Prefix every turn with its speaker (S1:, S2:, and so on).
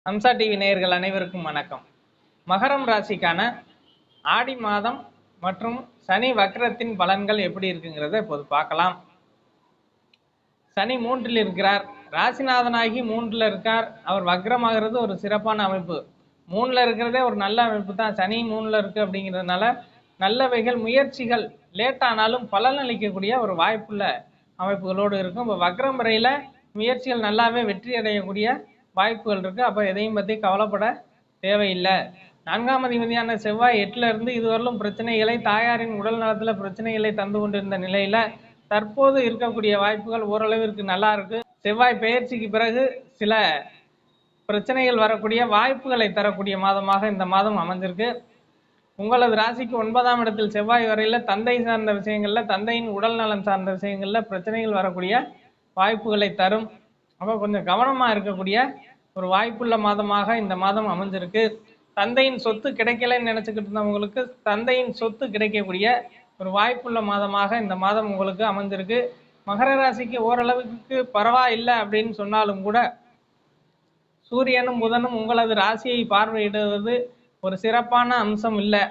S1: Hamza TV நேயர்கள் அனைவருக்கும் வணக்கம். மகரம் ராசிக்கான ஆடி மாதம் மற்றும் சனி வக்ரத்தின் பலன்கள் எப்படி இருக்குங்கிறத இப்போது பார்க்கலாம். சனி 3ல் இருக்கிறார், ராசிநாதனாகி 3ல் இருக்கார். அவர் வக்ரமாகிறது ஒரு சிறப்பான அமைப்பு. 3ல் இருக்கிறதே ஒரு நல்ல அமைப்பு தான். சனி 3ல் இருக்கு அப்படிங்கிறதுனால நல்லவைகள் முயற்சிகள் லேட் ஆனாலும் பலன் அளிக்கக்கூடிய ஒரு வாய்ப்புள்ள அமைப்புகளோடு இருக்கும். இப்போ வக்ரம் முறையில் முயற்சிகள் நல்லாவே வெற்றி அடையக்கூடிய வாய்ப்புகள் இருக்கு. அப்போ எதையும் பற்றி கவலைப்பட தேவையில்லை. 4ஆம் அதிபதியான செவ்வாய் 8ல் இருந்து இதுவரையிலும் பிரச்சனைகளை, தாயாரின் உடல் நலத்தில் பிரச்சனைகளை தந்து கொண்டிருந்த நிலையில தற்போது இருக்கக்கூடிய வாய்ப்புகள் ஓரளவிற்கு நல்லா இருக்கு. செவ்வாய் பெயர்ச்சிக்கு பிறகு சில பிரச்சனைகள் வரக்கூடிய வாய்ப்புகளை தரக்கூடிய மாதமாக இந்த மாதம் அமைஞ்சிருக்கு. உங்களது ராசிக்கு 9ஆம் இடத்தில் செவ்வாய் வரையில தந்தை சார்ந்த விஷயங்கள்ல, தந்தையின் உடல் நலம் சார்ந்த விஷயங்கள்ல பிரச்சனைகள் வரக்கூடிய வாய்ப்புகளை தரும். அப்போ கொஞ்சம் கவனமா இருக்கக்கூடிய ஒரு வாய்ப்புள்ள மாதமாக இந்த மாதம் அமைஞ்சிருக்கு. தந்தையின் சொத்து கிடைக்கலன்னு நினைச்சுக்கிட்டு இருந்தவங்களுக்கு தந்தையின் சொத்து கிடைக்கக்கூடிய ஒரு வாய்ப்புள்ள மாதமாக இந்த மாதம் உங்களுக்கு அமைஞ்சிருக்கு. மகர ராசிக்கு ஓரளவுக்கு பரவாயில்லை அப்படின்னு சொன்னாலும் கூட சூரியனும் புதனும் உங்களது ராசியை பார்வையிடுவது ஒரு சிறப்பான அம்சம் இல்லை.